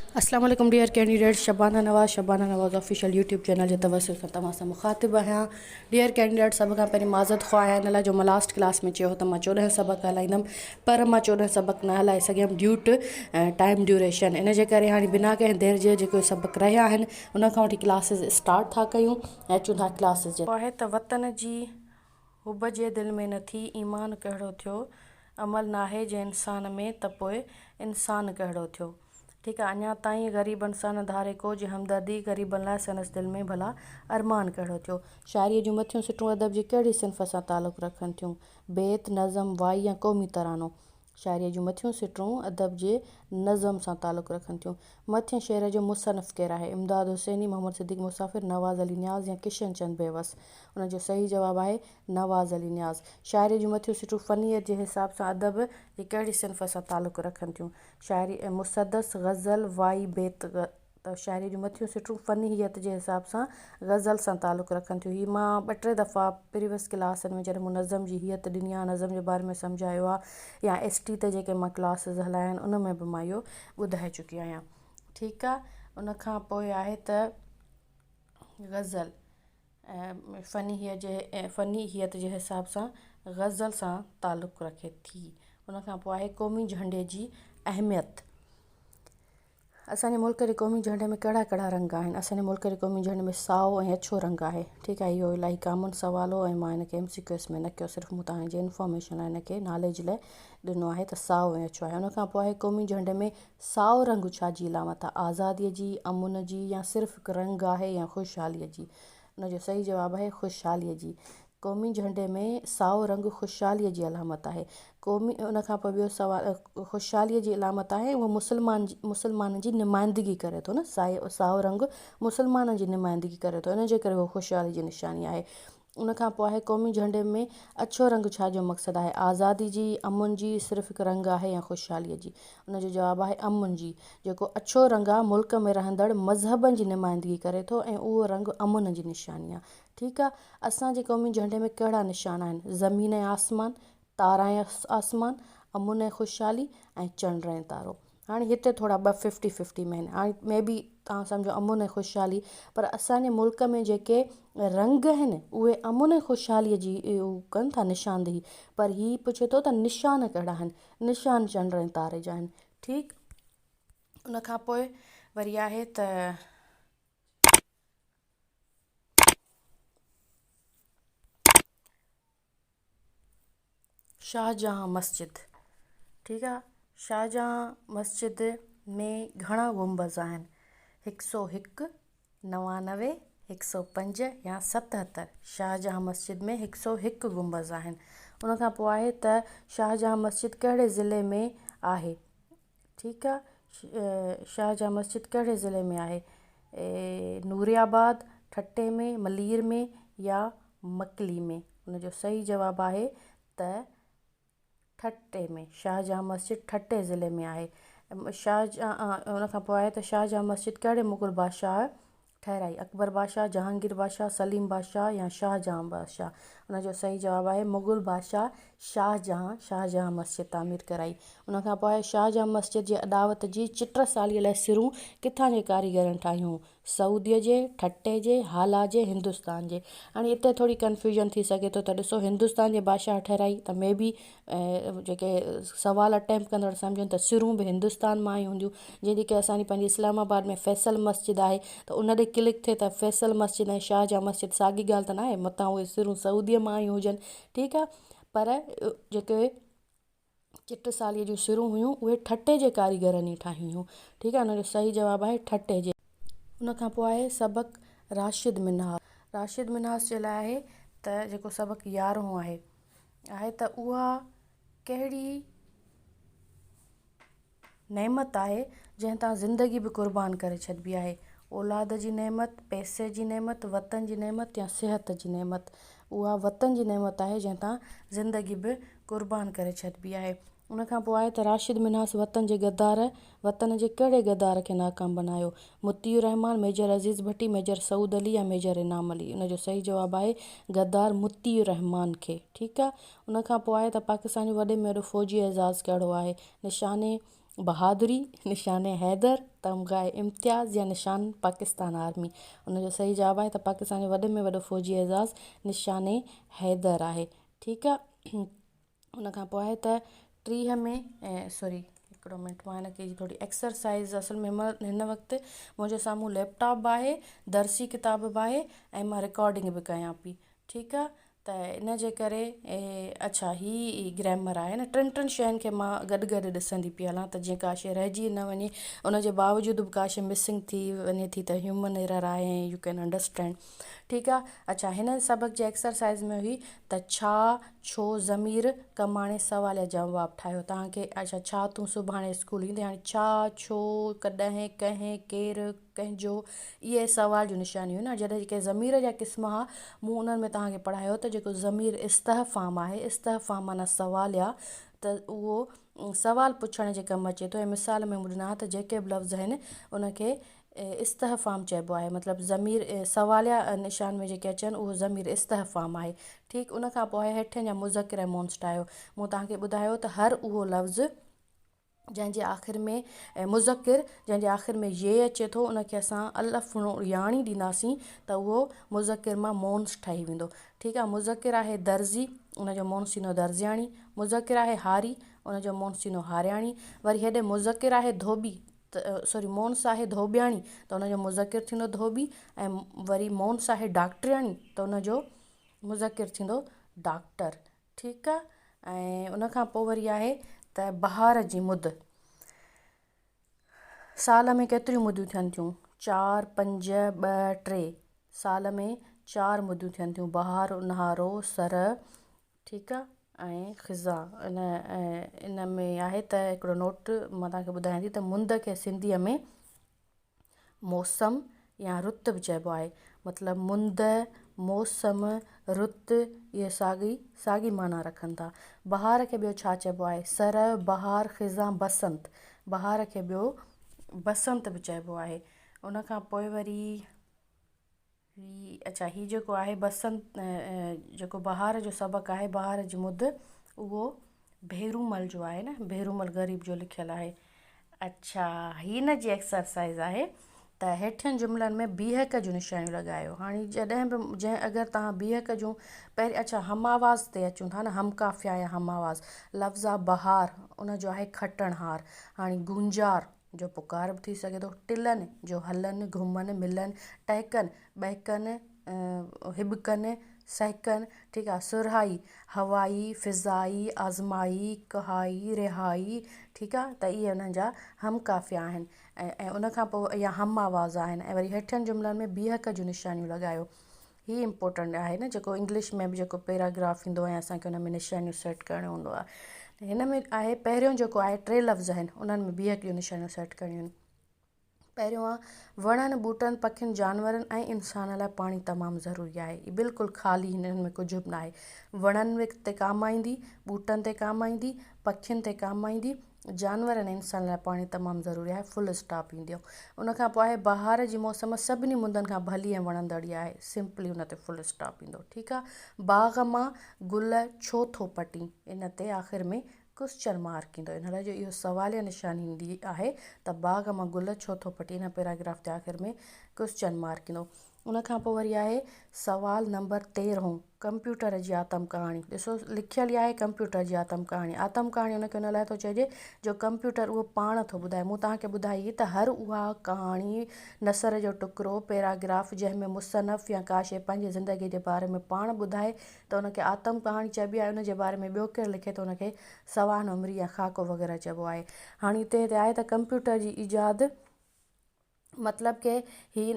अस्सलाम वालेकुम dear candidate. Shabana नवाज़ official YouTube channel जे तवसुल सां तव्हां सां मुखातिब आहियां। डियर कैंडिडेट, सभ खां पहिरीं माज़त ख़्वाह आहियां इन लाइ जो मां लास्ट क्लास में चयो त मां 14 सबक़ हलाईंदमि, पर मां 14 सबक़ न हलाए सघियमि ड्यू टू टाइम ड्यूरेशन। इन जे करे हाणे बिना कंहिं देरि जे जेके सबक़ रहिया आहिनि उन खां वठी क्लासिस स्टार्ट था कयूं ऐं अचूं था क्लासिस जे आहे त वतन जी हुब जे दिलि में न थी ईमान कहिड़ो थियो, अमल नाहे जे इंसान में त पोइ इंसान कहिड़ो थियो। ठीकु आहे। अञा ताईं ग़रीबनि सां न धारे को जे हमदर्दी, ग़रीबनि लाइ संदसि दिलि में भला अरमान कहिड़ो थियो। शाइरीअ जूं मथियूं सिटूं अदब जी कहिड़ी सिंफ़ सां तालुक़ु रखनि थियूं, बेत, नज़म, वाई या क़ौमी तरानो। शाइरीअ जूं मथियूं सिटूं अदब जे नज़म सां तालुक़ु रखनि थियूं। मथिएं शेर जो मुसनफ़ केरु आहे? इमदाद हुसैनी, मोहम्मद सिद्दीक़ मुसाफ़िर, नवाज़ अली न्याज़ या किशन चंद बेवस। उनजो सही जवाबु आहे नवाज़ अली न्याज़। शाइरीअ जूं मथियूं सिटूं फ़नीअत जे हिसाब सां अदब जी कहिड़ी सिंफ़ सां तालुक़ु रखनि थियूं? शाइरी मुसदस, ग़ज़ल, वाई, बेत। त शाइरी जूं मथियूं सिटूं फ़नीयत जे हिसाब सां ग़ज़ल सां तालुक़ु रखनि थियूं। हीअ मां 2-3 दफ़ा प्रीवियस क्लासनि में जॾहिं मूं नज़म जी हियत ॾिनी आहे, नज़म जे बारे में सम्झायो आहे, या ST ते जेके मां क्लासिस हलाया आहिनि उन में बि मां इहो ॿुधाए चुकी आहियां। ठीकु आहे। उन खां पोइ आहे त ग़ज़ल फ़नीयत जे हिसाब सां ग़ज़ल सां तालुक़ु रखे थी। उन खां पोइ आहे क़ौमी झंडे जी अहमियत। असांजे मुल्क जे क़ौमी झंडे में कहिड़ा कहिड़ा रंग आहिनि? असांजे मुल्क जे क़ौमी झंडे में साओ ऐं अछो रंग आहे। ठीकु आहे। इहो इलाही कॉमन सुवाल हो ऐं मां हिनखे MCQs में न कयो, सिर्फ़ु मूं तव्हांजे इंफॉर्मेशन लाइ हिनखे नॉलेज लाइ ॾिनो आहे त साओ ऐं अछो आहे। उन खां पोइ आहे क़ौमी झंडे में साओ रंग छा जी अलामत आहे? आज़ादीअ जी, अमुन जी, या सिर्फ़ु हिकु रंग आहे, या ख़ुशहालीअ जी? उनजो सही जवाबु आहे ख़ुशहालीअ जी। क़ौमी झंडे में साओ रंग ख़ुशहालीअ जी अलामत आहे। उन खां पोइ ॿियो सुवालु, ख़ुशहालीअ जी अलामत आहे उहा मुसलमाननि जी नुमाइंदगी करे थो न। साओ रंग मुसलमाननि जी नुमाइंदगी करे थो, इन जे करे उहो ख़ुशहाली जी निशानी आहे। उन खां पोइ आहे क़ौमी झंडे में अछो रंग छा जो मक़सदु आहे? आज़ादी जी, अमुन जी, सिर्फ़ु हिकु रंग आहे, या ख़ुशहालीअ जी? उनजो जवाबु आहे अमुन जी। जेको अछो रंग आहे मुल्क में रहंदड़ मज़हबनि जी नुमाइंदगी करे थो ऐं उहो रंग अमुन जी निशानी आहे। ठीकु आहे। असांजे क़ौमी झंडे में कहिड़ा निशान आहिनि? ज़मीन ऐं आसमान, तारा ऐं आसमान, अमुन ऐं ख़ुशहाली, ऐं चंड ऐं तारो। हाणे हिते थोरा 2 50-50 में आहिनि। हाणे मे बी तव्हां सम्झो अमुन ऐं ख़ुशहाली, पर असांजे मुल्क में जेके रंग आहिनि उहे अमुन ऐं ख़ुशहालीअ जी कनि था निशानदेही, पर हीअ पुछे थो त निशान कहिड़ा आहिनि? निशान चंड ऐं तारे जा आहिनि। ठीकु। उन खां पोइ वरी आहे त शाहजहां मस्जिद। ठीकु आहे। शाहजहां मस्जिद में घणा गुंबज़ आहिनि? 101, 99, 105 या 77? शाहजहां मस्जिद में 101 गुंबज़ आहिनि। उन खां पोइ आहे त शाहजहां मस्जिद कहिड़े ज़िले में आहे? ठीकु आहे। शाहजहां मस्जिद कहिड़े ज़िले में आहे? नूरियाबाद, ठट्टे में, मलीर में, या मकली में? उनजो सही जवाबु आहे त ठट्टे में। शाहजहां मस्जिद ठट्टे ज़िले में आहे। उन खां पोइ आहे त शाहजहां मस्जिद कहिड़े मुग़ल बादशाह ठहिराई? अकबर बादशाह, जहांगीर बादशाह, सलीम बादशाह, या शाहजहां बादशाह? उनजो सही जवाबु आहे मुग़ल बादशाह शाहजहां मस्जिद तामीर कराई। उन खां पोइ आहे शाहजहां मस्जिद जे अॾावत जी चित्रसालीअ लाइ सिरूं किथां जे कारीगरनि ठाहियूं? सऊदीअ जे, ठट्टे जे, हाला जे, हिंदुस्तान जे? हाणे हिते थोरी कन्फ्यूजन थी सघे थो त ॾिसो, हिंदुस्तान जे बादशाह ठहिराई त मे बी जेके सवाल अटैम्प्ट कंदड़ सम्झनि त सिरूं बि हिंदुस्तान मां ई हूंदियूं। जीअं की असांजी पंहिंजी इस्लामाबाद में फैसल मस्जिद आहे, त उन ते क्लिक थिए त फैसल मस्जिद ऐं शाहजहां मस्जिद साॻी ॻाल्हि त न आहे, मथां उहे सिरूं सऊदीअ मां ई हुजनि। ठीकु आहे। पर जेके चित्रसालीअ जूं सिरूं हुयूं उहे ठट्टे जे कारीगरनि ई ठाहियूं हुयूं। ठीकु आहे। उनजो सही जवाबु आहे ठट्टे जे। उन खां पोइ आहे सबक़ राशिद मिनहाज। राशिद मिनहाज जे लाइ आहे त जेको सबक़ 11हों आहे त उहा कहिड़ी नेमत आहे जंहिं तां ज़िंदगी बि क़ुर्बान करे छॾिबी आहे? औलाद जी नेमत, पैसे जी नेमत, वतन जी नेमत, या सिहत जी नेमत? उहा वतन जी नेमत आहे जंहिं तां ज़िंदगी बि क़ुर्बान करे छॾिबी आहे। उन खां पोइ आहे त राशिद मिनहाज वतन जे गद्दार, वतन जे कहिड़े गद्दार खे नाकाम बनायो? मुतियूर रहमान, मेजर अज़ीज़ भट्टी, मेजर सऊद अली, या मेजर इनाम अली? उनजो सही जवाबु आहे गद्दार मुतियूर रहमान खे। ठीकु आहे। उन खां पोइ आहे त पाकिस्तान जो वॾे में वॾो फ़ौजी एज़ाज़ कहिड़ो आहे? निशाने बहादुरी, निशाने हैदर, तमग़ाए इम्तियाज़ या निशान पाकिस्तान आर्मी। उनजो सही जवाबु आहे त पाकिस्तान जो वॾे में वॾो फ़ौजी एज़ाज़ निशाने हैदर आहे। ठीकु आहे। उनखां पोइ आहे त 30 में सॉरी हिकिड़ो मिंट, मां हिनखे थोरी एक्सरसाइज़, असल में हिन वक़्तु मुंहिंजे साम्हूं लैपटॉप बि आहे, दर्सी किताब बि आहे ऐं मां रिकॉर्डिंग बि कयां पई। ठीकु आहे। त इन जे करे अच्छा ही ग्रामर आहे न, टिनि शयुनि खे मां गॾु गॾु ॾिसंदी पई हलां त जीअं का शइ रहिजी न वञे, उनजे बावजूदि बि का शइ मिसिंग थी वञे थी त ह्यूमन एरर आहे ऐं यू कैन अंडरस्टैंड। ठीकु आहे। अच्छा, हिन सबक़ जे एक्सरसाइज़ में हुई त छा, छो, ज़मीर कमाणे सवाल या जवाबु ठाहियो। तव्हांखे अच्छा, छा तूं सुभाणे स्कूल ईंदे, हाणे छा, छो, कॾहिं, कंहिं, केरु, कंहिंजो, इहे सवाल जूं निशानियूं न। जॾहिं जेके ज़मीर जा क़िस्म हुआ, मूं उन्हनि में तव्हांखे पढ़ायो त जेको ज़मीर इस्तफ़ाम आहे, इस्तफ़ाम माना सवाल या, त उहो सवाल पुछण जे कमु अचे थो। ऐं मिसाल में मूं ॾिना त जेके बि लफ़्ज़ आहिनि उनखे इस्तफ़ाम चइबो आहे, मतिलबु ज़मीर सवालिया निशान में जेके अचनि उहो ज़मीर इस्तफ़ाम आहे। ठीकु। उनखां पोइ हेठियनि जा मुज़किर ऐं मौनस्ट आहियो। मूं तव्हांखे ॿुधायो त हर उहो लफ़्ज़ जंहिंजे आख़िर में मुज़किर जंहिंजे आख़िर में ये अचे थो, उनखे असां अलफ़ याणी ॾींदासीं त उहो मुज़किर मां मौनस ठही वेंदो। ठीकु आहे। मुज़किर आहे दर्ज़ी, उनजो मौनस थींदो दर्ज़ियाणी। मुज़किर आहे हारी, उनजो मौनस थींदो हारियाणी। वरी हेॾे मुज़किर आहे धोबी, सॉरी मौनस आहे धोबियाणी, त उनजो मुज़किर थींदो धोबी। ऐं वरी मौनस आहे डॉक्टरियाणी, त उनजो मुज़किर थींदो डॉक्टर। ठीकु आहे। ऐं उनखां पोइ वरी आहे त बहार जी मुद। साल में केतिरियूं मुदियूं थियनि थियूं? 4, 5, 2, 3। साल में 4 मुदियूं थियनि थियूं, बहार, उन्हारो, सर। ठीकु आहे। ऐं ख़िज़ा। इन में आहे त हिकिड़ो नोट मां तव्हांखे ॿुधायां थी त मुंद खे सिंधीअ में मौसम या रुत बि चइबो आहे। मतिलबु मुंद, मौसम, रुत, इहे साॻी माना रखनि था। बहार खे ॿियो छा चइबो आहे? सर, बहार, ख़िज़ा, बसंत। बहार खे ॿियो बसंत बि चइबो आहे। उनखां पोइ वरी अच्छा, हीअ जेको आहे बसंत, जेको बहार जो सबक़ु आहे, बहार जी मुद, उहो भेरूमल जो आहे न, भेरूमल ग़रीब जो लिखियलु आहे। अच्छा, हिन जी एक्सरसाइज़ आहे त हेठियनि जुमिलनि में बीहक जूं निशानियूं लॻायो। हाणे जॾहिं बि अगरि तव्हां बीहक जूं पहिरीं, अच्छा हम आवाज़ ते अचूं था न, हम काफ़िया या हम आवाज़। लफ़्ज़ आहे बहार, उनजो आहे खटणहार। हाणे गुंजार जो पुकार बि थी सघे थो, टिलनि जो हलनि, घुमनि, मिलनि, टहिकनि, बहकनि, हिबकनि, सहकनि। ठीकु आहे। सुरहाई, हवाई, फ़िज़ाई, आज़माई, कहाई, रिहाई। ठीकु आहे। त इहे उन्हनि जा हम काफ़िया आहिनि। ऐं उनखां पोइ इहा हम आवाज़ आहिनि। ऐं वरी हेठियनि जुमिलनि में बीहक जूं निशानियूं लॻायो। हीअ इम्पोर्टेंट आहे न, जेको इंग्लिश में बि जेको पैराग्राफ ईंदो आहे, असांखे उन में निशानियूं सेट करणो हूंदो आहे। हिन में आहे पहिरियों जेको आहे 3 लफ़्ज़ आहिनि, उन्हनि में बीहक जूं निशानियूं सेट करणियूं आहिनि। पहिरियों आहे वणनि, ॿूटनि, पखियुनि, जानवरनि ऐं इंसान लाइ पाणी तमामु ज़रूरी आहे। हीअ बिल्कुलु ख़ाली, हिननि में कुझु बि न आहे। वणनि ते काम ईंदी, ॿूटनि ते काम ईंदी, पखियुनि ते काम ईंदी, जानवरनि ऐं इंसान लाइ पाणी तमामु ज़रूरी आहे, फुल स्टॉप ईंदो। उनखां पोइ आहे बहार जी मौसम सभिनी मुंदनि खां भली ऐं वणंदड़ी आहे, सिंपली उन ते फुल स्टॉप ईंदो। ठीकु आहे। बाग़ मां गुल छो थो पटी, इन ते आख़िर में क्वेश्चन मार्क ईंदो। इन लाइ जो इहो सवालिया निशानी ईंदी आहे त बाग़ मां गुल छो थो पटी, इन पैराग्राफ ते आख़िर में क्वेश्चन मार्क ईंदो। उनखां पोइ वरी आहे सवाल नंबर 13, कंप्यूटर जी आतम कहाणी। ॾिसो लिखियलु ई आहे कंप्यूटर जी आतम कहाणी। आतम कहाणी उनखे उन लाइ थो चइजे जो कंप्यूटर उहो पाण थो ॿुधाए। मूं तव्हांखे ॿुधाई त हर उहा कहाणी, नसर जो टुकड़ो, पैराग्राफ जंहिंमें मुसनफ़ या का शइ पंहिंजी ज़िंदगीअ जे बारे में पाण ॿुधाए त उनखे आतम कहाणी चइबी आहे। उनजे बारे में ॿियो केरु लिखे त उनखे सवान उमिरी या ख़ाको वग़ैरह चइबो आहे। हाणे हिते आहे त कंप्यूटर जी ईजाद मतिलबु के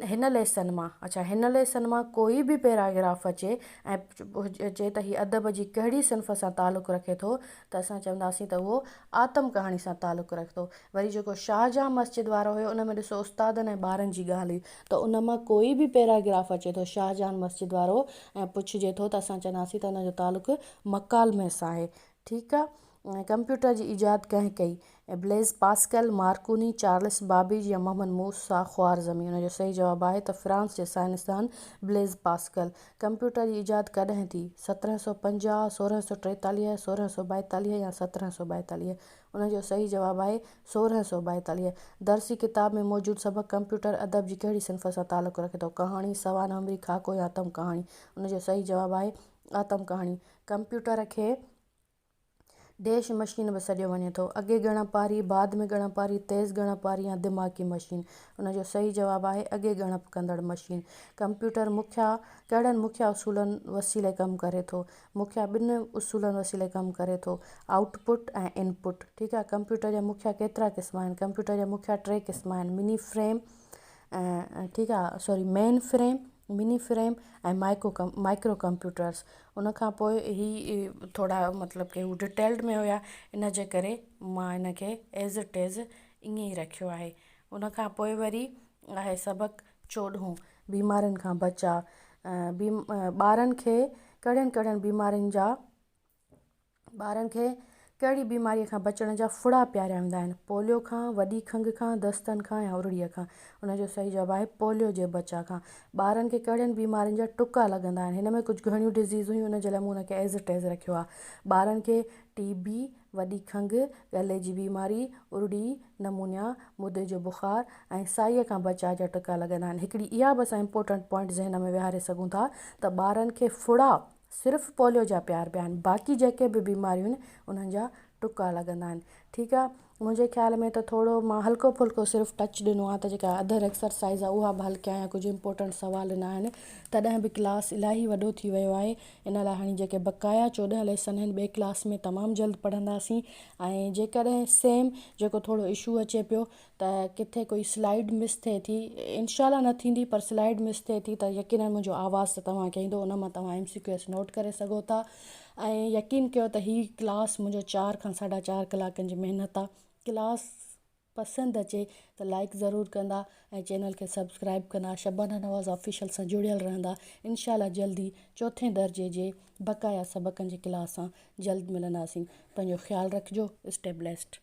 हिन लेसन मां, अच्छा हिन लेसन मां कोई बि पैराग्राफ अचे ऐं चए त हीअ अदब जी कहिड़ी सिंफ़ सां तालुक़ु रखे थो, त असां चवंदासीं त उहो आतम कहाणी सां तालुक़ु रखे थो। वरी जेको शाहजहां मस्जिद वारो हुयो, उन में ॾिसो उस्तादनि ऐं ॿारनि जी ॻाल्हि हुई, त उन मां कोई बि पैराग्राफ अचे थो शाहजहां मस्जिद वारो ऐं पुछिजे थो, त असां चवंदासीं त उनजो तालुक़ु मकालमे सां आहे। ठीकु आहे। कंप्यूटर जी ईजाद कंहिं कई? Blaze pascal, Markovnikov, Charles Babbage या मोहम्मद मूसा ख्वारज़मी। उनजो सही जवाबु आहे त फ्रांस जे साइंसदान ब्लेज़ पास्कल। कंप्यूटर जी ईजाद कॾहिं थी? 1750, 1643, 1642 या 1742। उनजो सही जवाबु आहे 1642। दर्सी किताब में मौजूदु सबक़ कंप्यूटर अदब जी कहिड़ी सिन्फ़ सां तालुक़ु रखे थो? कहाणी, सवानमरी, ख़ाको या आतम कहाणी। उनजो सही जवाबु आहे आतम कहाणी। कंप्यूटर खे डैश मशीन बि सॾियो वञे थो? अॻे ॻणप वारी, बाद में ॻणप वारी, तेज़ ॻणप वारी या दिमाग़ी मशीन। उनजो सही जवाबु आहे अॻे ॻणप कंदड़ मशीन। कंप्यूटर कहिड़नि मुख्य उसूलनि वसीले कमु करे थो? मुख्य ॿिनि उसूलनि वसीले कमु करे थो, आउटपुट ऐं इनपुट। ठीकु आहे। कंप्यूटर जा मुख्य केतिरा क़िस्म आहिनि? कंप्यूटर जा मुख्य 3 क़िस्म आहिनि, ठीकु आहे, मेन फ्रेम, मिनी फ्रेम ऐं माइक्रो कंप्यूटर्स। उनखां पोइ ही थोरा मतिलबु कि हू डिटेल्ड में हुया, इन जे करे मां इन खे एज़ इट इज़ ईअं ई रखियो आहे। उनखां पोइ वरी आहे सबक़ 14, बीमारियुनि खां बचाव। ॿारनि खे कहिड़ी बीमारीअ खां बचण जा फुड़ा पियारिया वेंदा आहिनि? पोलियो खां, वॾी खंघि खां, दस्तनि खां या उरड़ीअ खां। उनजो सही जवाबु आहे पोलियो जे बचा खां। ॿारनि खे कहिड़ियुनि बीमारियुनि जा टुका लॻंदा आहिनि? हिन में कुझु घणियूं डिज़ीज़ हुयूं, उन जे लाइ मूं हुनखे एज़ इट इज़ रखियो आहे। ॿारनि खे TB, वॾी खंघि, गले जी बीमारी, उरड़ी, नमूनिया, मुदे जो बुख़ार ऐं साईअ खां बचाव जा टुका लॻंदा आहिनि। हिकिड़ी इहा बि असां इंपॉर्टेंट पॉइंट ज़हन में विहारे सघूं था त ॿारनि खे फुड़ा सिर्फ़ु पोलियो जा पिया आहिनि, बाक़ी जेके बि बीमारियूं आहिनि उन्हनि जा टुका लॻंदा आहिनि। ठीकु आहे। मुंहिंजे ख़्याल में त थोरो मां हल्को फुल्को सिर्फ़ु टच ॾिनो आहे, त जेका अदर एक्सरसाइज़ आहे उहा बि हल कयां, कुझु इंपॉर्टेंट सुवाल न आहिनि। तॾहिं बि क्लास इलाही वॾो थी वियो आहे, इन लाइ हाणे जेके बक़ाया 14 लेसन आहिनि ॿिए क्लास में तमामु जल्द पढ़ंदासीं। ऐं जेकॾहिं सेम जेको थोरो इशू अचे पियो त किथे कोई स्लाइड मिस थिए थी, इनशाला न थींदी, पर स्लाइड मिस थिए थी त यकीन मुंहिंजो आवाज़ त तव्हांखे ईंदो, उन मां तव्हां MCQs नोट करे सघो था। ऐं यकीन कयो त हीअ क्लास मुंहिंजो 4 खां 4.5 कलाकनि जी महिनत आहे। क्लास पसंदि अचे त लाइक ज़रूरु कंदा ऐं चैनल खे सब्सक्राइब कंदा, शबाना नवाज़ ऑफिशियल सां जुड़ियल रहंदा। इनशाला जल्दी 4थे दर्जे जे बक़ाया सबक़नि जी क्लास सां जल्द मिलंदासीं। पंहिंजो ख़्यालु रखिजो। Stay blessed.